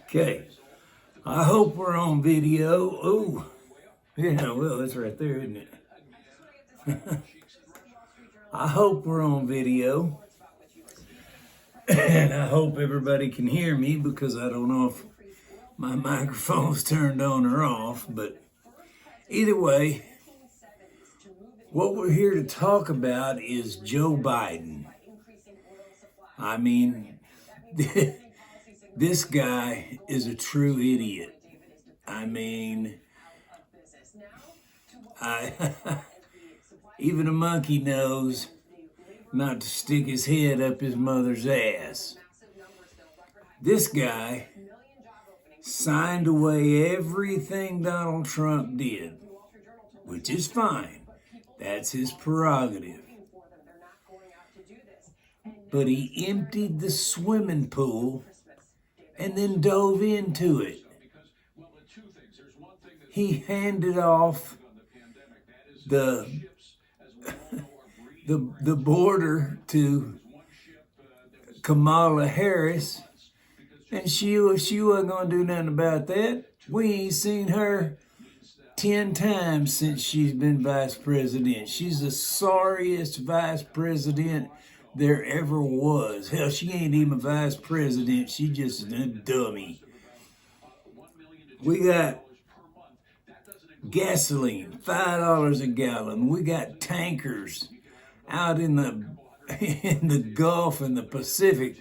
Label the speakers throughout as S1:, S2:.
S1: Okay, I hope we're on video. Oh, yeah, well, it's right there, isn't it? I hope we're on video. And I hope everybody can hear me, because I don't know if my microphone's turned on or off. But either way, what we're here to talk about is Joe Biden. I mean, this guy is a true idiot. I mean, even a monkey knows not to stick his head up his mother's ass. This guy signed away everything Donald Trump did, which is fine. That's his prerogative. But he emptied the swimming pool and then dove into it. He handed off the border to Kamala Harris, and she wasn't going to do nothing about that. We ain't seen her 10 times since she's been vice president. She's the sorriest vice president there ever was. Hell, she ain't even vice president. She just a dummy. We got gasoline, $5 a gallon. We got tankers out in the Gulf and the Pacific,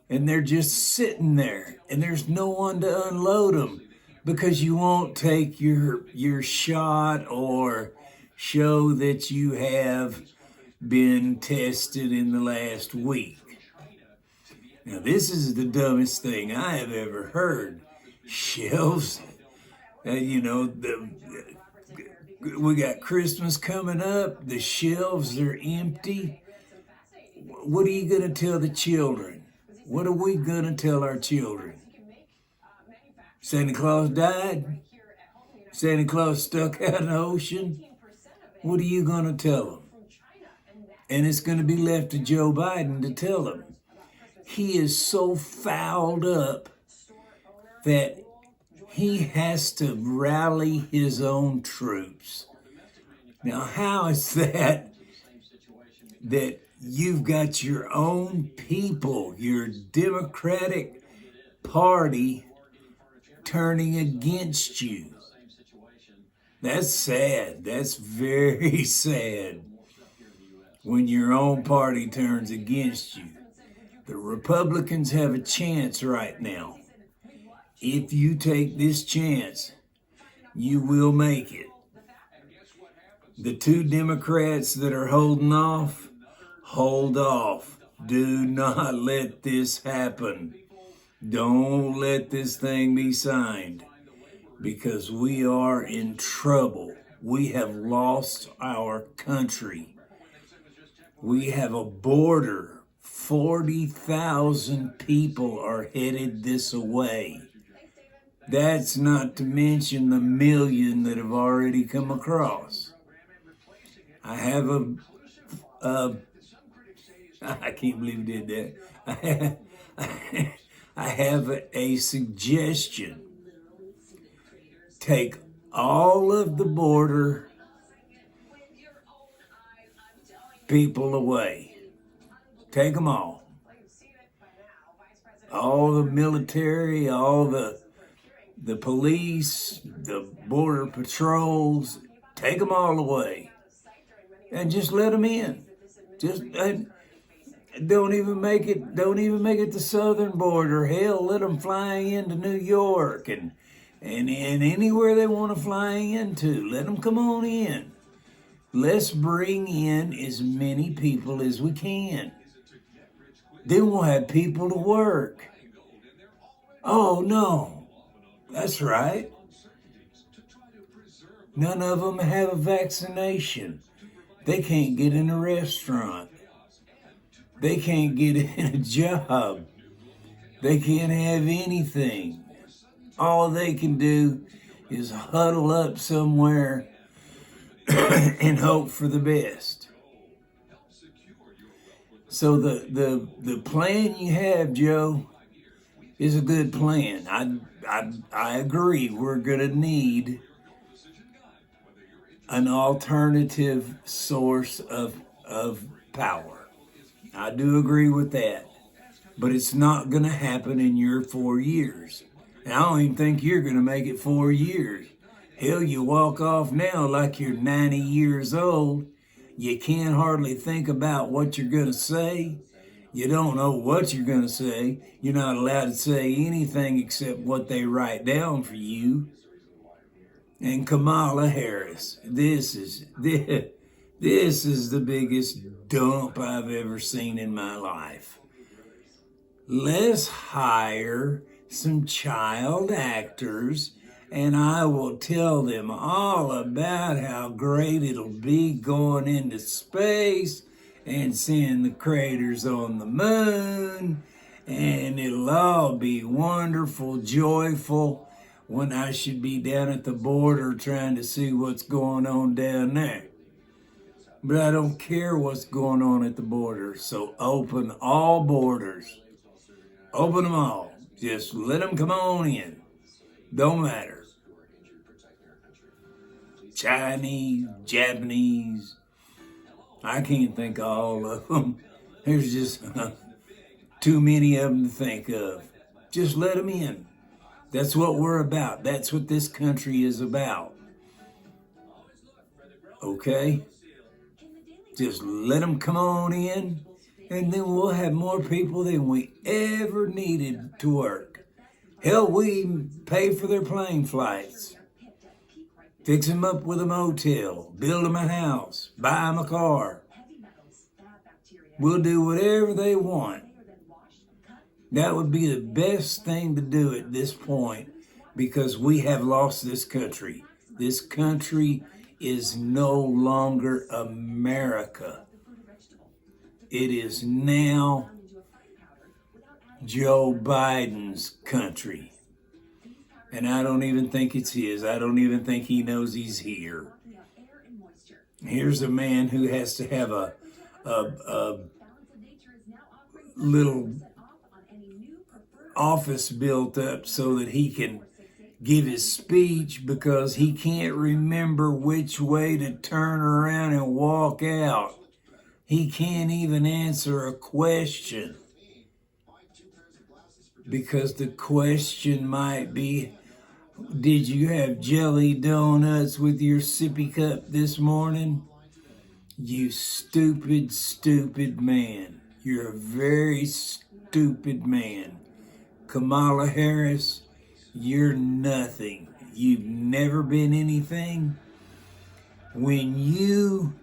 S1: and they're just sitting there, and there's no one to unload them, because you won't take your shot or show that you have been tested in the last week. Now, this is the dumbest thing I have ever heard. Shelves, we got Christmas coming up. The shelves are empty. What are you going to tell the children? What are we going to tell our children? Santa Claus died? Santa Claus stuck out in the ocean? What are you going to tell them? And it's going to be left to Joe Biden to tell them. He is so fouled up that he has to rally his own troops. Now, how is that you've got your own people, your Democratic Party, turning against you? That's sad. That's very sad when your own party turns against you. The Republicans have a chance right now. If you take this chance, you will make it. The two Democrats that are holding off, hold off. Do not let this happen. Don't let this thing be signed, because we are in trouble. We have lost our country. We have a border. 40,000 people are headed this way. That's not to mention the million that have already come across. I have I can't believe we did that. I have a suggestion. Take all of the border people away. Take them all. All the military, all the police, the border patrols, take them all away. And just let them in. Just don't even make it the southern border. Hell, let them fly into New York and anywhere they want to fly into. Let them come on in. Let's bring in as many people as we can. Then we'll have people to work. Oh, no. That's right. None of them have a vaccination. They can't get in a restaurant. They can't get in a job. They can't have anything. All they can do is huddle up somewhere and hope for the best. So the plan you have, Joe, is a good plan. I agree. We're gonna need an alternative source of power. I do agree with that. But it's not going to happen in your 4 years. And I don't even think you're going to make it 4 years. Hell, you walk off now like you're 90 years old. You can't hardly think about what you're going to say. You don't know what you're going to say. You're not allowed to say anything except what they write down for you. And Kamala Harris, this is the biggest dump I've ever seen in my life. Let's hire some child actors and I will tell them all about how great it'll be going into space and seeing the craters on the moon, and it'll all be wonderful, joyful, when I should be down at the border trying to see what's going on down there. But I don't care what's going on at the border, so open all borders. Open them all. Just let them come on in. Don't matter. Chinese, Japanese. I can't think of all of them. There's just too many of them to think of. Just let them in. That's what we're about. That's what this country is about. Okay? Just let them come on in. And then we'll have more people than we ever needed to work. Hell, we pay for their plane flights. Fix them up with a motel. Build them a house. Buy them a car. We'll do whatever they want. That would be the best thing to do at this point because we have lost this country. This country is no longer America. It is now Joe Biden's country. And I don't even think it's his. I don't even think he knows he's here. Here's a man who has to have a little office built up so that he can give his speech because he can't remember which way to turn around and walk out. He can't even answer a question because the question might be, did you have jelly donuts with your sippy cup this morning? You stupid, stupid man. You're a very stupid man. Kamala Harris, you're nothing. You've never been anything. When you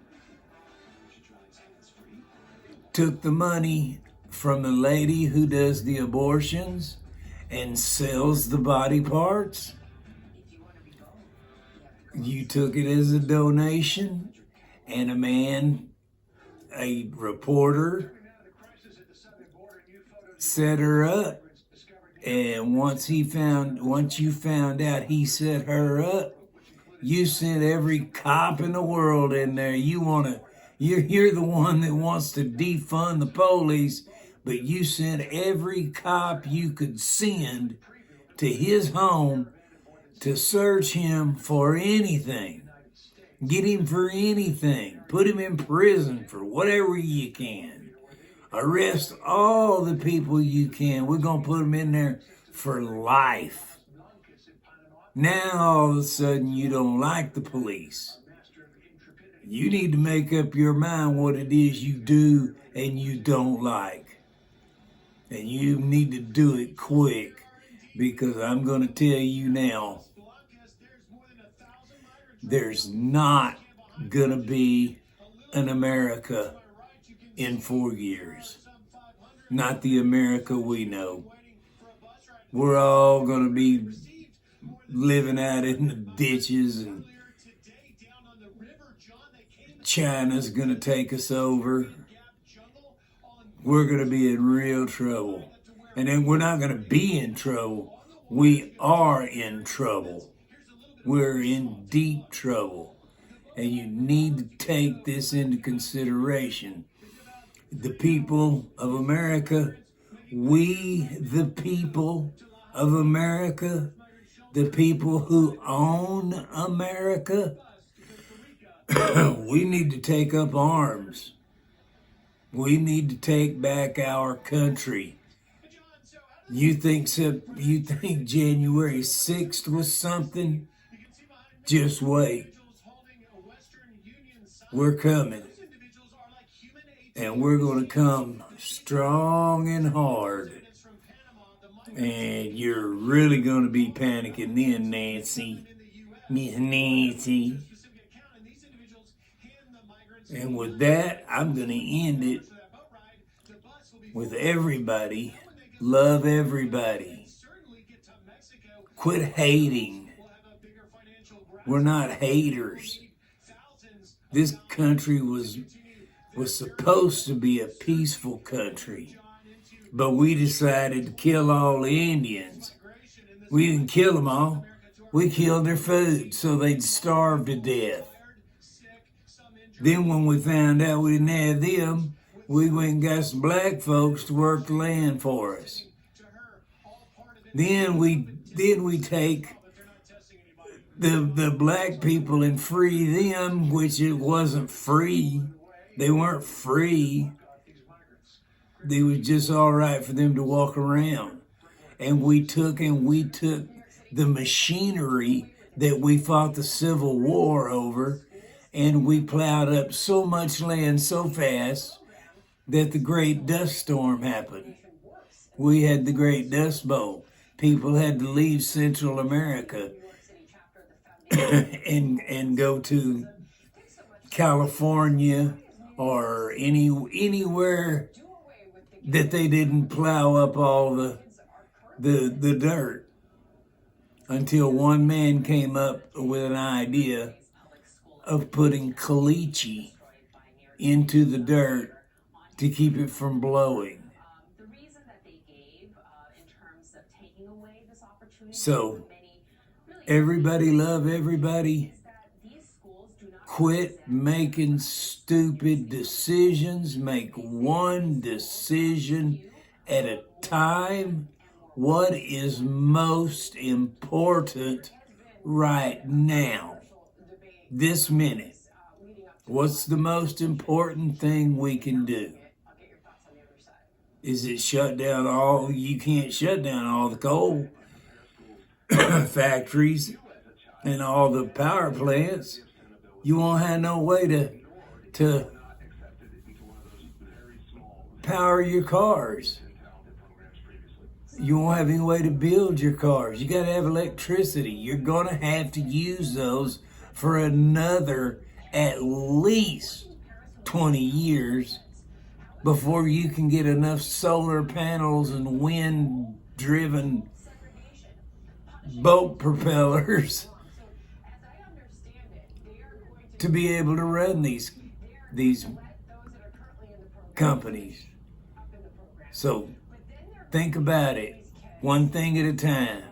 S1: took the money from the lady who does the abortions and sells the body parts, you took it as a donation, and a reporter set her up. And once you found out he set her up, you sent every cop in the world in there. You're the one that wants to defund the police, but you sent every cop you could send to his home to search him for anything. Get him for anything. Put him in prison for whatever you can. Arrest all the people you can. We're going to put them in there for life. Now all of a sudden you don't like the police. You need to make up your mind what it is you do and you don't like. And you need to do it quick, because I'm going to tell you now, there's not going to be an America in 4 years. Not the America we know. We're all going to be living out in the ditches, and China's going to take us over. We're going to be in real trouble. And then we're not going to be in trouble. We are in trouble. We're in deep trouble. And you need to take this into consideration. the people of America, we the people of America, the people who own America, we need to take up arms. We need to take back our country. You think January 6th was something? Just wait. We're coming. And we're going to come strong and hard. And you're really going to be panicking then, Nancy. Miss Nancy. And with that, I'm going to end it with everybody. Love everybody. Quit hating. We're not haters. This country was supposed to be a peaceful country, but we decided to kill all the Indians. We didn't kill them all. We killed their food so they'd starve to death. Then when we found out we didn't have them, we went and got some black folks to work the land for us. Then we take the black people and free them, which it wasn't free. They weren't free. They was just all right for them to walk around. And we took the machinery that we fought the Civil War over, and we plowed up so much land so fast that the Great Dust Storm happened. We had the Great Dust Bowl. People had to leave Central America and go to California or anywhere that they didn't plow up all the dirt, until one man came up with an idea of putting caliche into the dirt to keep it from blowing. So, everybody love everybody. Quit making stupid decisions. Make one decision at a time. What is most important right now? This minute. What's the most important thing we can do? Is it shut down all? You can't shut down all the coal factories and all the power plants. You won't have no way to power your cars. You won't have any way to build your cars. You got to have electricity. You're going to have to use those for another at least 20 years before you can get enough solar panels and wind-driven boat propellers to be able to run these companies. So think about it. One thing at a time.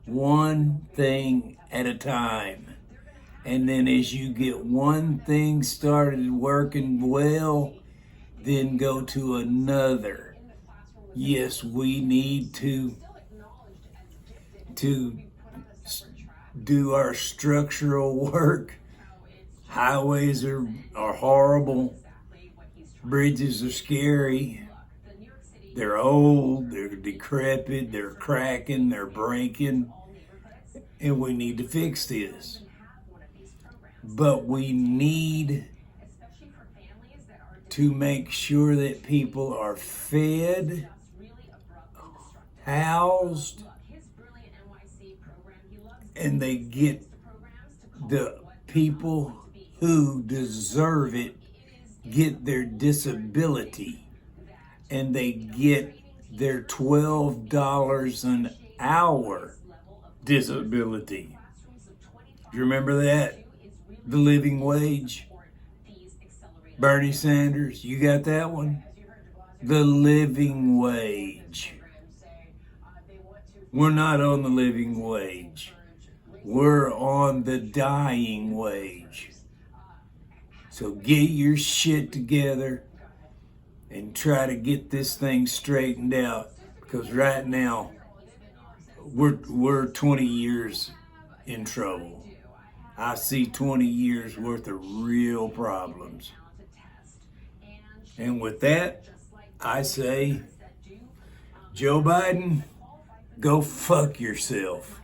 S1: One thing at a time. And then as you get one thing started working well, then go to another. Yes, we need to do our structural work. Highways are horrible. Bridges are scary. They're old, they're decrepit, they're cracking, they're breaking. And we need to fix this. But we need to make sure that people are fed, housed, and they get the people who deserve it, get their disability, and they get their $12 an hour disability. Do you remember that? The living wage. Bernie Sanders, you got that one? The living wage. We're not on the living wage. We're on the dying wage. So get your shit together. and try to get this thing straightened out, because right now we're 20 years in trouble. I see 20 years worth of real problems. And with that, I say, Joe Biden, go fuck yourself.